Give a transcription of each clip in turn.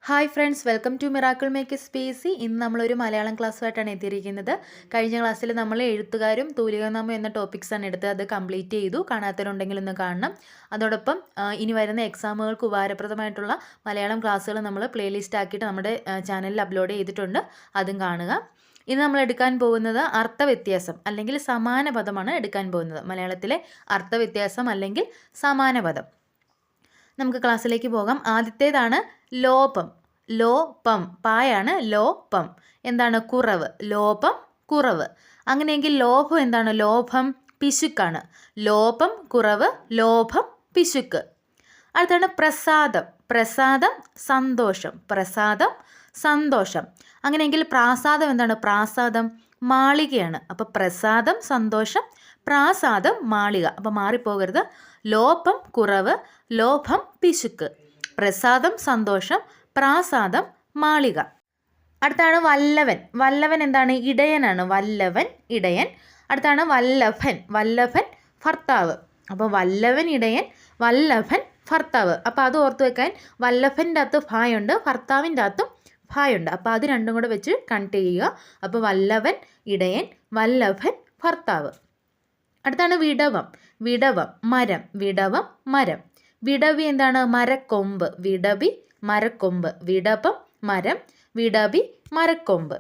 Hi friends, welcome to miracle makers PSC. ഇന്ന് നമ്മളൊരു മലയാളം ക്ലാസ്സുമായിട്ടാണ് എത്തിയിരിക്കുന്നത്. കഴിഞ്ഞ ക്ലാസ്സിൽ നമ്മൾ എഴുത്തുകാരും തൂലികാനാമവും എന്ന ടോപ്പിക്സാണ് എടുത്തത്. അത് കംപ്ലീറ്റ് ചെയ്തു. കാണാത്തവരുണ്ടെങ്കിൽ ഒന്ന് കാണണം. അതോടൊപ്പം ഇനി വരുന്ന എക്സാമുകൾക്ക് ഉപകാരപ്രദമായിട്ടുള്ള മലയാളം ക്ലാസ്സുകൾ നമ്മൾ പ്ലേലിസ്റ്റ് ആക്കിയിട്ട് നമ്മുടെ ചാനലിൽ അപ്ലോഡ് ചെയ്തിട്ടുണ്ട്. അതും കാണുക. ഇന്ന് നമ്മൾ എടുക്കാൻ പോകുന്നത് അർത്ഥവ്യത്യാസം അല്ലെങ്കിൽ സമാന പദമാണ് എടുക്കാൻ പോകുന്നത്. മലയാളത്തിലെ അർത്ഥവ്യത്യാസം അല്ലെങ്കിൽ സമാന പദം. നമുക്ക് ക്ലാസ്സിലേക്ക് പോകാം. ആദ്യത്തേതാണ് ലോപം. ലോപം, പായാണ് ലോപം. എന്താണ്? കുറവ്. ലോപം, കുറവ്. അങ്ങനെയെങ്കിൽ ലോഭം എന്താണ്? ലോഭം പിശുക്കാണ്. ലോപം, കുറവ്. ലോഭം, പിശുക്ക്. അടുത്താണ് പ്രസാദം. പ്രസാദം, സന്തോഷം. പ്രസാദം, സന്തോഷം. അങ്ങനെയെങ്കിൽ പ്രാസാദം എന്താണ്? പ്രാസാദം മാളികയാണ്. അപ്പോൾ പ്രസാദം സന്തോഷം, പ്രാസാദം മാളിക. അപ്പോൾ മാറിപ്പോകരുത്. ലോപം കുറവ്, ലോഭം പിശുക്ക്. പ്രസാദം സന്തോഷം, പ്രാസാദം മാളിക. അടുത്താണ് വല്ലവൻ. വല്ലവൻ എന്താണ്? ഇടയനാണ്. വല്ലവൻ ഇടയൻ. അടുത്താണ് വല്ലഭൻ. വല്ലഭൻ ഭർത്താവ്. അപ്പോൾ വല്ലവൻ ഇടയൻ, വല്ലഭൻ ഭർത്താവ്. അപ്പോൾ അത് ഓർത്ത് വെക്കാൻ. വല്ലഭൻ്റെ അകത്ത് ഭായുണ്ട്, ഭർത്താവിൻ്റെ അകത്തും ഭായുണ്ട്. അപ്പോൾ അത് രണ്ടും കൂടെ വെച്ച് കണക്ട് ചെയ്യുക. അപ്പോൾ വല്ലവൻ ഇടയൻ, വല്ലഭൻ ഭർത്താവ്. അടുത്താണ് വിടവം. വിടവം മരം. വിടവം മരം. വിടവി എന്താണ്? മരക്കൊമ്പ്. വിടവി മരക്കൊമ്പ്. വിടവം മരം, വിടവി മരക്കൊമ്പ്.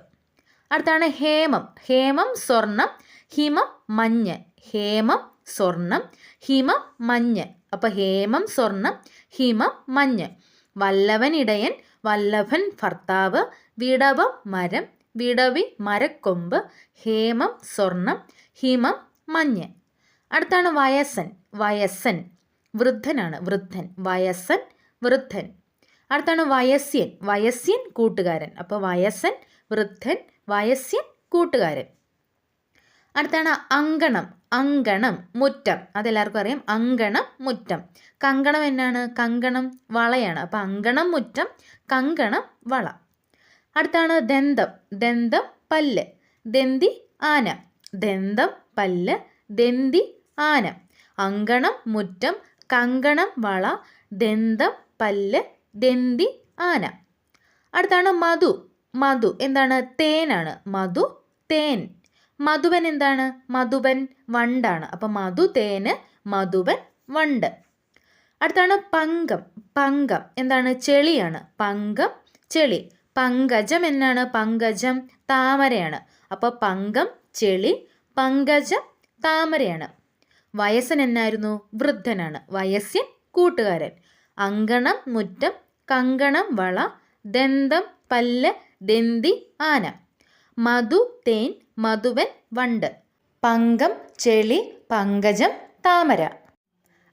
അടുത്താണ് ഹേമം. ഹേമം സ്വർണം, ഹിമം മഞ്ഞ്. ഹേമം സ്വർണം, ഹിമം മഞ്ഞ്. അപ്പോൾ ഹേമം സ്വർണം, ഹിമം മഞ്ഞ്. വല്ലവൻ ഇടയൻ, വല്ലഭൻ ഭർത്താവ്, വിടവം മരം, വിടവി മരക്കൊമ്പ്, ഹേമം സ്വർണം, ഹിമം മഞ്ഞ്. അടുത്താണ് വയസ്സൻ. വയസ്സൻ വൃദ്ധനാണ്. വൃദ്ധൻ. വയസ്സൻ വൃദ്ധൻ. അടുത്താണ് വയസ്യൻ. വയസ്യൻ കൂട്ടുകാരൻ. അപ്പോൾ വയസ്സൻ വൃദ്ധൻ, വയസ്യൻ കൂട്ടുകാരൻ. അടുത്താണ് അങ്കണം. അങ്കണം മുറ്റം. അതെല്ലാവർക്കും അറിയാം. അങ്കണം മുറ്റം. കങ്കണം എന്നാണ്? കങ്കണം വളയാണ്. അപ്പോൾ അങ്കണം മുറ്റം, കങ്കണം വള. അടുത്താണ് ദന്തം. ദന്തം പല്ല്. ദന്തി ആന. ദന്തം പല്ല്, ദന്തി ആന. അങ്കണം മുറ്റം, കങ്കണം വള, ദന്തം പല്ല്, ദന്തി ആന. അടുത്താണ് മധു. മധു എന്താണ്? തേനാണ്. മധു തേൻ. മധുവൻ എന്താണ്? മധുവൻ വണ്ടാണ്. അപ്പം മധു തേന്, മധുവൻ വണ്ട്. അടുത്താണ് പങ്കം. പങ്കം എന്താണ്? ചെളിയാണ്. പങ്കം ചെളി. പങ്കജം എന്നാണ്? പങ്കജം താമരയാണ്. അപ്പോൾ പങ്കം ചെളി, പങ്കജം താമരയാണ്. വയസ്സൻ എന്നായിരുന്നു? വൃദ്ധനാണ്. വയസ്യൻ കൂട്ടുകാരൻ. അങ്കണം മുറ്റം, കങ്കണം വള, ദന്തം പല്ല്, ദന്തി ആന. മധു തേൻ, മധുവൻ വണ്ട്. പങ്കം ചെളി, പങ്കജം താമര.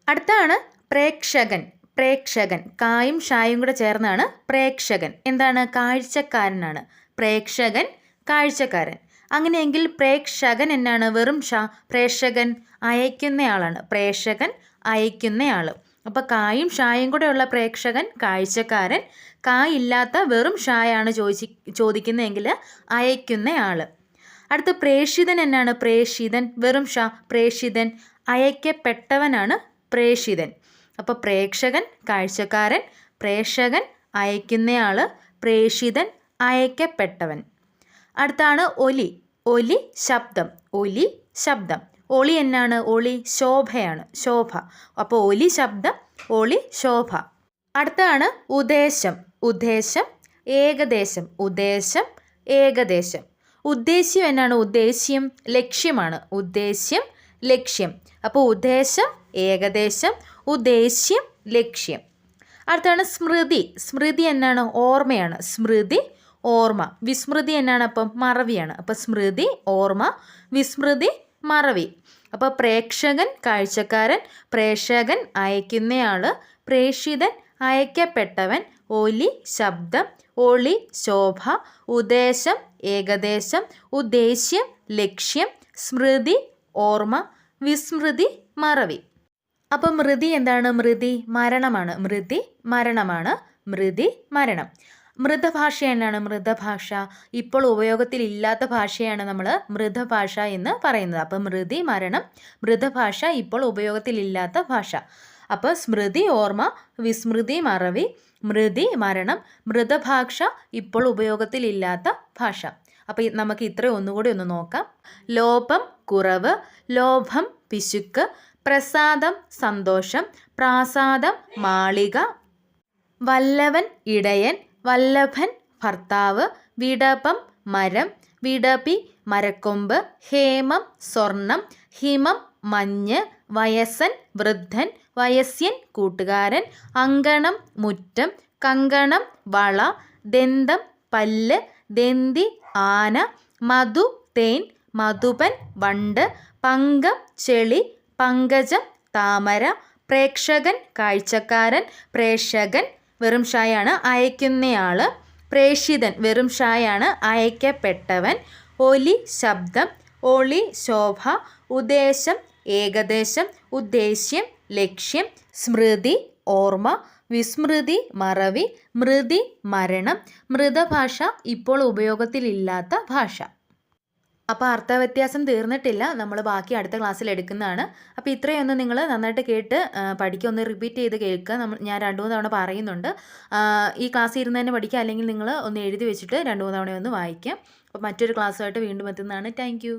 അടുത്താണ് പ്രേക്ഷകൻ. പ്രേക്ഷകൻ കായും ഷായും കൂടെ ചേർന്നാണ് പ്രേക്ഷകൻ. എന്താണ്? കാഴ്ചക്കാരനാണ്. പ്രേക്ഷകൻ കാഴ്ചക്കാരൻ. അങ്ങനെയെങ്കിൽ പ്രേക്ഷകൻ എന്നാണ്? വെറും ഷാ. പ്രേക്ഷകൻ അയക്കുന്നയാളാണ്. പ്രേക്ഷകൻ അയക്കുന്നയാൾ. അപ്പോൾ കായും ഷായും കൂടെയുള്ള പ്രേക്ഷകൻ കാഴ്ചക്കാരൻ. കായില്ലാത്ത വെറും ഷായാണ് ചോദിക്കുന്നതെങ്കിൽ അയക്കുന്നയാൾ. അടുത്ത പ്രേഷിതൻ എന്നാണ്? പ്രേഷിതൻ വെറും ഷാ. പ്രേഷിതൻ അയക്കപ്പെട്ടവനാണ് പ്രേഷിതൻ. അപ്പോൾ പ്രേക്ഷകൻ കാഴ്ചക്കാരൻ, പ്രേക്ഷകൻ അയക്കുന്നയാൾ, പ്രേഷിതൻ അയക്കപ്പെട്ടവൻ. അടുത്താണ് ഒലി. ഒലി ശബ്ദം. ഒലി ശബ്ദം. ഒളി എന്നാണ്? ഒളി ശോഭയാണ്. ശോഭ. അപ്പോൾ ഒലി ശബ്ദം, ഒളി ശോഭ. അടുത്താണ് ഉദ്ദേശം. ഉദ്ദേശം ഏകദേശം. ഉദ്ദേശം ഏകദേശം. ഉദ്ദേശ്യം എന്നാണ്? ഉദ്ദേശ്യം ലക്ഷ്യമാണ്. ഉദ്ദേശ്യം ലക്ഷ്യം. അപ്പോൾ ഉദ്ദേശം ഏകദേശം, ഉദ്ദേശ്യം ലക്ഷ്യം. അടുത്താണ് സ്മൃതി. സ്മൃതി എന്നാണ്? ഓർമ്മയാണ്. സ്മൃതി ഓർമ്മ. വിസ്മൃതി എന്നാണ്? അപ്പം മറവിയാണ്. അപ്പോൾ സ്മൃതി ഓർമ്മ, വിസ്മൃതി മറവി. അപ്പോൾ പ്രേക്ഷകൻ കാഴ്ചക്കാരൻ, പ്രേക്ഷകൻ അയക്കുന്നയാൾ, പ്രേഷിതൻ അയക്കപ്പെട്ടവൻ, ഒലി ശബ്ദം, ഒളി ശോഭ, ഉദ്ദേശം ഏകദേശം, ഉദ്ദേശ്യം ലക്ഷ്യം, സ്മൃതി ഓർമ്മ, വിസ്മൃതി മറവി. അപ്പോൾ മൃതി എന്താണ്? മൃതി മരണമാണ്. മൃതി മരണമാണ്. മൃതി മരണം. മൃതഭാഷ എന്നാണ്? മൃതഭാഷ ഇപ്പോൾ ഉപയോഗത്തിലില്ലാത്ത ഭാഷയാണ് നമ്മൾ മൃതഭാഷ എന്ന് പറയുന്നത്. അപ്പോൾ മൃതി മരണം, മൃതഭാഷ ഇപ്പോൾ ഉപയോഗത്തിലില്ലാത്ത ഭാഷ. അപ്പോൾ സ്മൃതി ഓർമ്മ, വിസ്മൃതി മറവി, മൃതി മരണം, മൃതഭാഷ ഇപ്പോൾ ഉപയോഗത്തിലില്ലാത്ത ഭാഷ. അപ്പോൾ നമുക്ക് ഇത്രയും ഒന്നുകൂടി ഒന്ന് നോക്കാം. ലോപം കുറവ്, ലോഭം പിശുക്ക്, പ്രസാദം സന്തോഷം, പ്രാസാദം മാളിക, വല്ലവൻ ഇടയൻ, വല്ലഭൻ ഭർത്താവ്, വിടപം മരം, വിടപി മരക്കൊമ്പ്, ഹേമം സ്വർണം, ഹിമം മഞ്ഞ്, വയസ്സൻ വൃദ്ധൻ, വയസ്യൻ കൂട്ടുകാരൻ, അങ്കണം മുറ്റം, കങ്കണം വള, ദന്തം പല്ല്, ദന്തി ആന, മധു തേൻ, മധുപൻ വണ്ട്, പങ്കം ചെളി, പങ്കജം താമര, പ്രേക്ഷകൻ കാഴ്ചക്കാരൻ, പ്രേക്ഷകൻ വെറും ഷായാണ് അയക്കുന്നയാൾ, പ്രേഷിതൻ വെറും ഷായാണ് അയക്കപ്പെട്ടവൻ, ഒലി ശബ്ദം, ഒളി ശോഭ, ഉദ്ദേശം ഏകദേശം, ഉദ്ദേശ്യം ലക്ഷ്യം, സ്മൃതി ഓർമ്മ, വിസ്മൃതി മറവി, മൃതി മരണം, മൃതഭാഷ ഇപ്പോൾ ഉപയോഗത്തിലില്ലാത്ത ഭാഷ. അപ്പോൾ അർത്ഥവ്യത്യാസം തീർന്നിട്ടില്ല, നമ്മൾ ബാക്കി അടുത്ത ക്ലാസ്സിൽ എടുക്കുന്നതാണ്. അപ്പോൾ ഇത്രയൊന്നും നിങ്ങൾ നന്നായിട്ട് കേട്ട് പഠിക്കുക, ഒന്ന് റിപ്പീറ്റ് ചെയ്ത് കേൾക്കുക. ഞാൻ 2-3 തവണ പറയുന്നുണ്ട്. ഈ ക്ലാസ്സിൽ ഇരുന്ന് തന്നെ പഠിക്കുക, അല്ലെങ്കിൽ നിങ്ങൾ ഒന്ന് എഴുതി വെച്ചിട്ട് 2-3 തവണ ഒന്ന് വായിക്കാം. അപ്പോൾ മറ്റൊരു ക്ലാസ്സുമായിട്ട് വീണ്ടും എത്തുന്നതാണ്. താങ്ക്